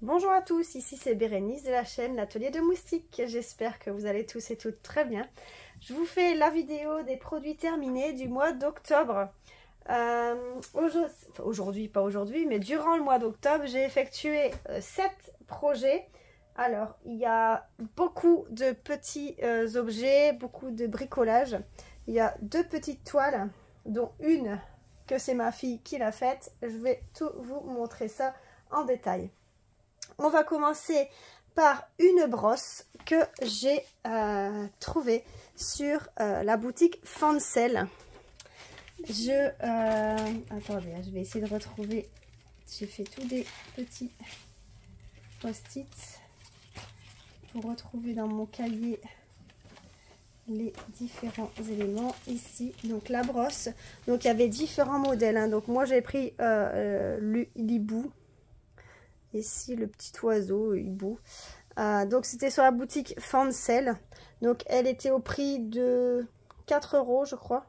Bonjour à tous, ici c'est Bérénice de la chaîne L'Atelier de Moustiques. J'espère que vous allez tous et toutes très bien. Je vous fais la vidéo des produits terminés du mois d'octobre. Aujourd'hui, pas aujourd'hui, mais durant le mois d'octobre, j'ai effectué 7 projets. Alors, il y a beaucoup de petits objets, beaucoup de bricolage. Il y a 2 petites toiles, dont une que c'est ma fille qui l'a faite. Je vais tout vous montrer ça en détail. On va commencer par une brosse que j'ai trouvée sur la boutique Fancel. Attendez, je vais essayer de retrouver. J'ai fait tous des petits post-it pour retrouver dans mon cahier les différents éléments ici. Donc la brosse, donc il y avait différents modèles, hein. Donc moi j'ai pris l'hibou. Ici le petit oiseau hibou. Donc c'était sur la boutique Fancel. Donc elle était au prix de 4 € je crois.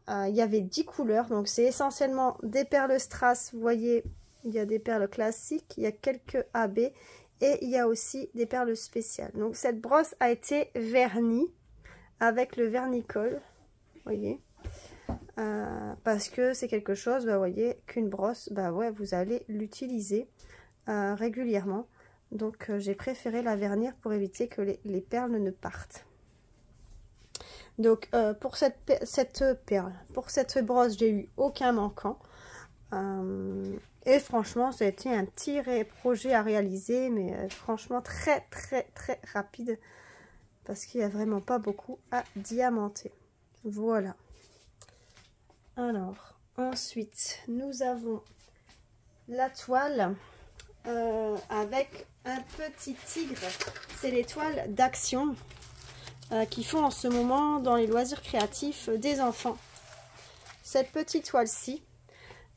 Il y avait 10 couleurs. Donc c'est essentiellement des perles strass. Vous voyez, il y a des perles classiques. Il y a quelques AB. Et il y a aussi des perles spéciales. Donc cette brosse a été vernie avec le vernicole. Vous voyez. Parce que c'est quelque chose, bah, vous voyez, qu'une brosse, bah ouais, vous allez l'utiliser régulièrement. Donc j'ai préféré la vernir pour éviter que les perles ne partent. Donc pour cette brosse, j'ai eu aucun manquant. Et franchement, ça a été un petit projet à réaliser, mais franchement très rapide. Parce qu'il n'y a vraiment pas beaucoup à diamanter. Voilà. Alors, ensuite, nous avons la toile avec un petit tigre. C'est les toiles d'action qui font en ce moment dans les loisirs créatifs des enfants. Cette petite toile-ci,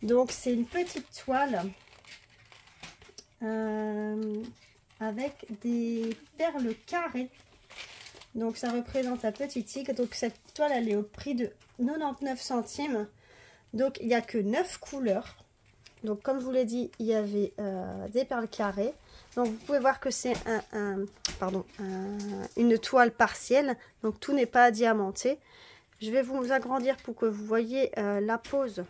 donc c'est une petite toile avec des perles carrées. Donc ça représente un petit tigre. Donc cette toile, elle est au prix de 99 centimes. Donc il n'y a que 9 couleurs. Donc comme je vous l'ai dit, il y avait des perles carrées. Donc vous pouvez voir que c'est une toile partielle. Donc tout n'est pas diamanté. Je vais vous agrandir pour que vous voyez la pose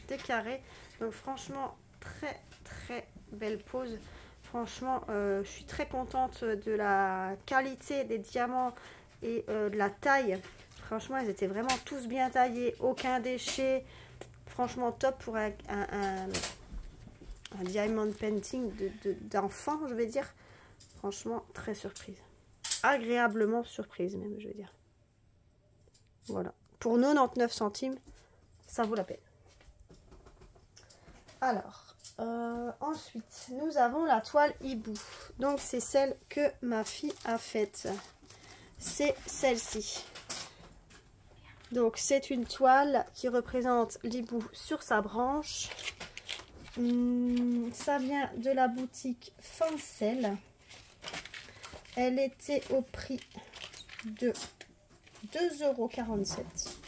des carrés. Donc franchement, très belle pose. Franchement, je suis très contente de la qualité des diamants et de la taille. Franchement, ils étaient vraiment tous bien taillés, aucun déchet. Franchement, top pour un diamond painting d'enfant, je vais dire. Franchement, très surprise. Agréablement surprise même, je veux dire. Voilà. Pour 99 centimes, ça vaut la peine. Alors... ensuite, nous avons la toile hibou. Donc, c'est celle que ma fille a faite. C'est celle-ci. Donc, c'est une toile qui représente l'hibou sur sa branche. Ça vient de la boutique Fancel. Elle était au prix de 2,47 €.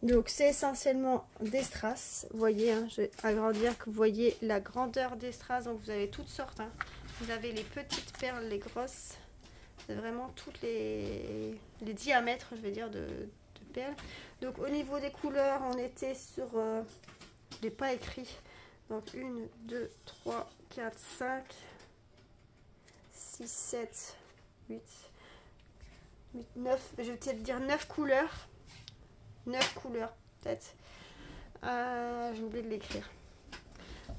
Donc c'est essentiellement des strass, vous voyez, hein, je vais agrandir, que vous voyez la grandeur des strass. Donc vous avez toutes sortes, hein. Vous avez les petites perles, les grosses, c'est vraiment toutes les diamètres, je vais dire, de perles. Donc au niveau des couleurs, on était sur, je n'ai pas écrit, donc 1, 2, 3, 4, 5, 6, 7, 8, 9, je vais peut-être dire 9 couleurs. 9 couleurs peut-être. J'ai oublié de l'écrire.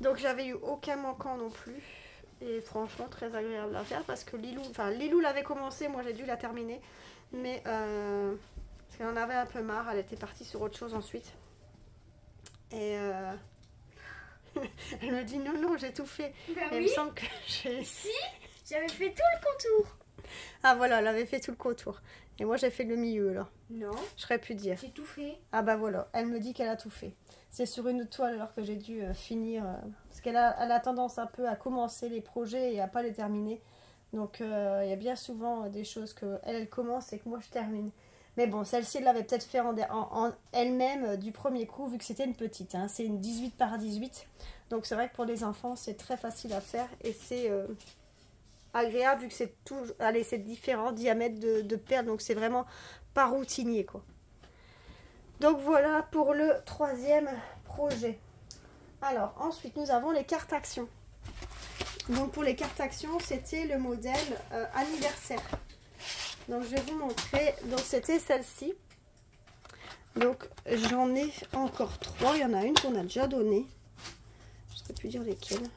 Donc j'avais eu aucun manquant non plus. Et franchement très agréable à faire parce que Lilou l'avait commencé, moi j'ai dû la terminer. Mais parce qu'elle en avait un peu marre, elle était partie sur autre chose ensuite. Et elle me dit non j'ai tout fait. Bah et oui. Il me semble que j'ai... Si, j'avais fait tout le contour. Ah voilà, elle avait fait tout le contour. Et moi j'ai fait le milieu là. Non. Je serais pu dire. J'ai tout fait. Ah bah voilà, elle me dit qu'elle a tout fait. C'est sur une toile alors que j'ai dû finir. Parce qu'elle a tendance un peu à commencer les projets et à pas les terminer. Donc il y a bien souvent des choses qu'elle commence et que moi je termine. Mais bon, celle-ci elle l'avait peut-être fait en elle-même du premier coup vu que c'était une petite. Hein. C'est une 18 par 18. Donc c'est vrai que pour les enfants c'est très facile à faire et c'est agréable vu que c'est tout, allez, c'est différents diamètres de perles, donc c'est vraiment pas routinier quoi. Donc voilà pour le troisième projet. Alors ensuite nous avons les cartes actions. Donc pour les cartes actions c'était le modèle anniversaire. Donc je vais vous montrer, donc c'était celle-ci. Donc j'en ai encore 3, il y en a une qu'on a déjà donnée. Je ne sais plus dire lesquelles.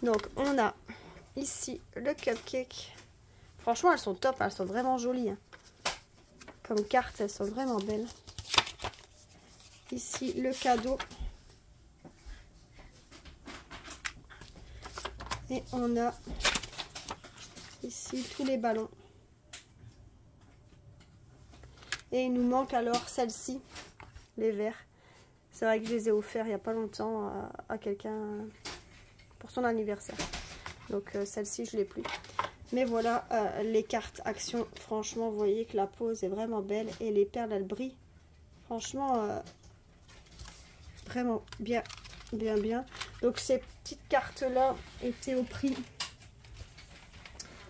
Donc on a ici le cupcake. Franchement elles sont top, elles sont vraiment jolies. Hein. Comme cartes, elles sont vraiment belles. Ici le cadeau. Et on a ici tous les ballons. Et il nous manque alors celle-ci, les verres. C'est vrai que je les ai offerts il n'y a pas longtemps à quelqu'un pour son anniversaire. Donc celle-ci je ne l'ai plus. Mais voilà les cartes actions. Franchement vous voyez que la pose est vraiment belle. Et les perles elles brillent. Franchement vraiment bien. Donc ces petites cartes là étaient au prix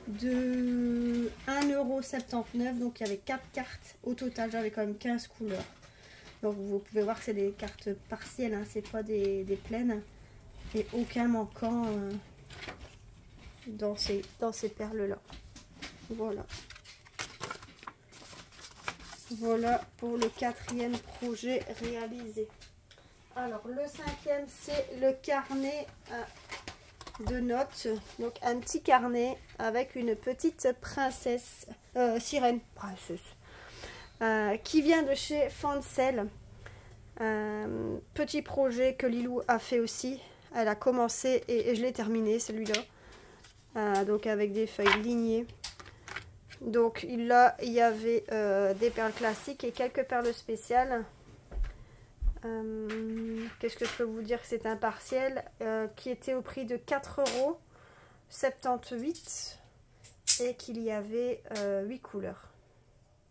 de 1,79 €. Donc il y avait 4 cartes au total, j'avais quand même 15 couleurs. Donc vous pouvez voir que c'est des cartes partielles, hein, c'est pas des pleines. Et aucun manquant dans ces perles là. Voilà. Voilà pour le quatrième projet réalisé. Alors le cinquième c'est le carnet de notes, donc un petit carnet avec une petite princesse, sirène, qui vient de chez Fancel. Petit projet que Lilou a fait aussi, elle a commencé et je l'ai terminé celui-là, donc avec des feuilles lignées. Donc là il y avait des perles classiques et quelques perles spéciales. Qu'est-ce que je peux vous dire, que c'est un partiel qui était au prix de 4,78 € et qu'il y avait 8 couleurs.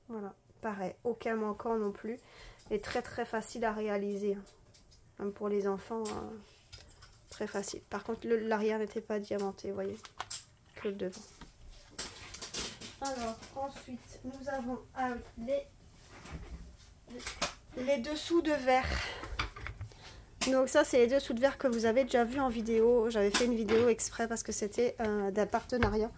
Voilà, pareil, aucun manquant non plus et très facile à réaliser. Même pour les enfants, très facile. Par contre, l'arrière n'était pas diamanté, vous voyez, que le devant. Alors, ensuite, nous avons les dessous de verre. Donc ça c'est les dessous de verre que vous avez déjà vu en vidéo. J'avais fait une vidéo exprès parce que c'était d'un partenariat.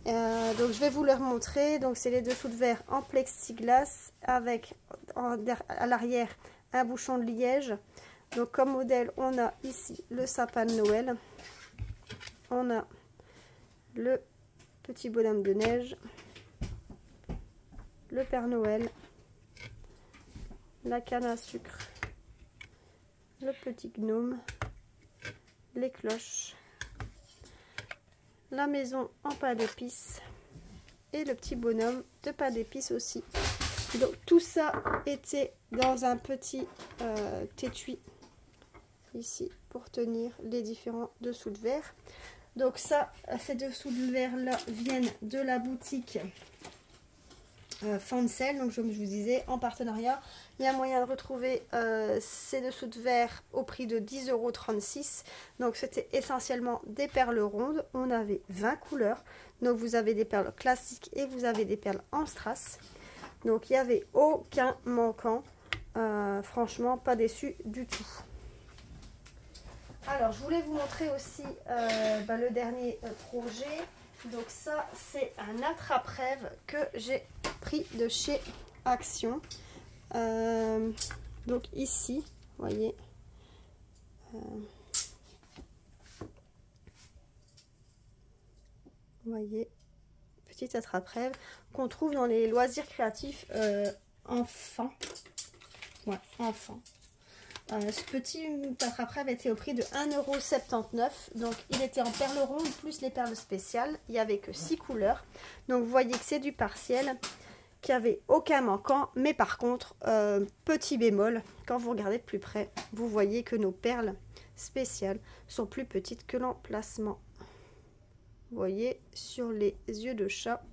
Donc je vais vous les remontrer. Donc c'est les dessous de verre en plexiglas avec à l'arrière un bouchon de liège. Donc comme modèle on a ici le sapin de Noël. On a le petit bonhomme de neige. Le Père Noël. La canne à sucre, le petit gnome, les cloches, la maison en pain d'épices et le petit bonhomme de pain d'épices aussi. Donc tout ça était dans un petit étui ici pour tenir les différents dessous de verre. Donc ça, ces dessous de verre là viennent de la boutique Fancel, donc comme je vous disais en partenariat. Il y a moyen de retrouver ces dessous de verre au prix de 10,36 €. Donc c'était essentiellement des perles rondes. On avait 20 couleurs. Donc vous avez des perles classiques et vous avez des perles en strass. Donc il n'y avait aucun manquant. Franchement pas déçu du tout. Alors je voulais vous montrer aussi le dernier projet. Donc ça c'est un attrape-rêve que j'ai pris de chez Action. Donc ici vous voyez petit attrape-rêve qu'on trouve dans les loisirs créatifs enfants. Ouais, enfants. Ce petit attrape-rêve était au prix de 1,79 €. Donc il était en perles rondes plus les perles spéciales. Il n'y avait que 6 couleurs. Donc vous voyez que c'est du partiel, qui avait aucun manquant. Mais par contre, petit bémol, quand vous regardez de plus près, vous voyez que nos perles spéciales sont plus petites que l'emplacement. Vous voyez sur les yeux de chat,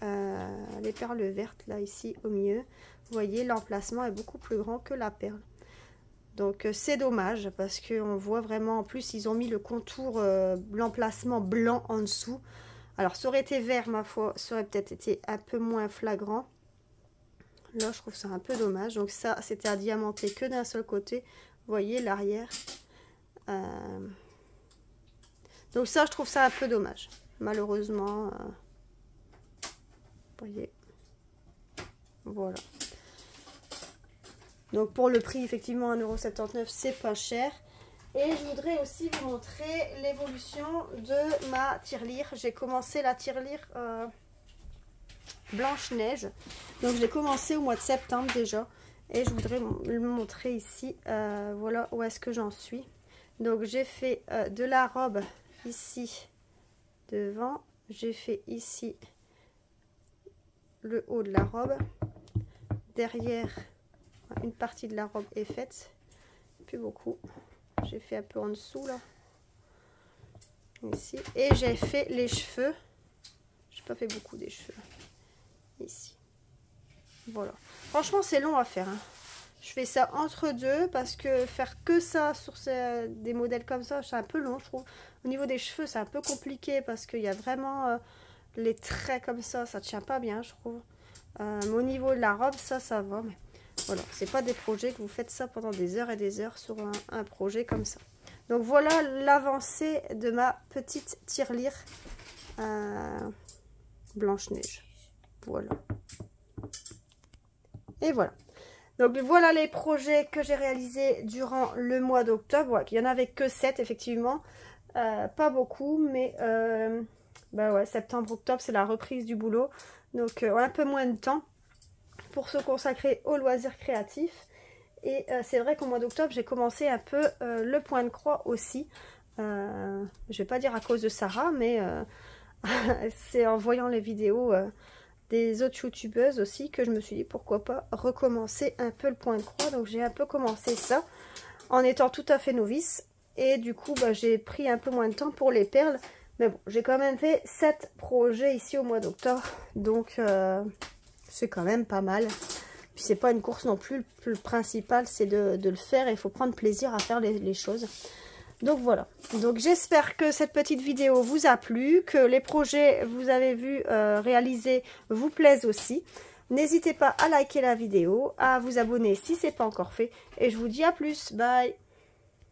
les perles vertes là ici au milieu. Vous voyez l'emplacement est beaucoup plus grand que la perle. Donc c'est dommage parce qu'on voit vraiment, en plus ils ont mis le contour, l'emplacement blanc en dessous. Alors ça aurait été vert ma foi, ça aurait peut-être été un peu moins flagrant. Là je trouve ça un peu dommage. Donc ça c'était à diamanter que d'un seul côté. Vous voyez l'arrière. Donc ça je trouve ça un peu dommage. Malheureusement. Vous voyez. Voilà. Donc pour le prix, effectivement, 1,79 €, c'est pas cher. Et je voudrais aussi vous montrer l'évolution de ma tirelire. J'ai commencé la tirelire Blanche-Neige. Donc j'ai commencé au mois de septembre déjà. Et je voudrais le montrer ici. Voilà où est-ce que j'en suis. Donc j'ai fait de la robe ici devant. J'ai fait ici le haut de la robe. Derrière, une partie de la robe est faite, plus beaucoup. J'ai fait un peu en dessous là, ici, et j'ai fait les cheveux. J'ai pas fait beaucoup des cheveux ici. Voilà. Franchement, c'est long à faire. Hein. Je fais ça entre deux parce que faire que ça sur des modèles comme ça, c'est un peu long, je trouve. Au niveau des cheveux, c'est un peu compliqué parce qu'il y a vraiment les traits comme ça tient pas bien, je trouve. Mais au niveau de la robe, ça va. Mais voilà, c'est pas des projets que vous faites ça pendant des heures et des heures sur un projet comme ça. Donc voilà l'avancée de ma petite tirelire Blanche-Neige. Voilà. Et voilà. Donc voilà les projets que j'ai réalisés durant le mois d'octobre. Voilà, il n'y en avait que 7 effectivement. Pas beaucoup, mais bah ouais, septembre-octobre, c'est la reprise du boulot. Donc un peu moins de temps pour se consacrer aux loisirs créatifs. Et c'est vrai qu'au mois d'octobre, j'ai commencé un peu le point de croix aussi. Je vais pas dire à cause de Sarah, mais c'est en voyant les vidéos des autres youtubeuses aussi que je me suis dit pourquoi pas recommencer un peu le point de croix. Donc j'ai un peu commencé ça en étant tout à fait novice. Et du coup, bah, j'ai pris un peu moins de temps pour les perles. Mais bon, j'ai quand même fait 7 projets ici au mois d'octobre. Donc, c'est quand même pas mal. Puis, c'est pas une course non plus. Le principal, c'est de le faire. Et il faut prendre plaisir à faire les choses. Donc, voilà. Donc, j'espère que cette petite vidéo vous a plu. Que les projets que vous avez vus réaliser vous plaisent aussi. N'hésitez pas à liker la vidéo, à vous abonner si ce n'est pas encore fait. Et je vous dis à plus. Bye!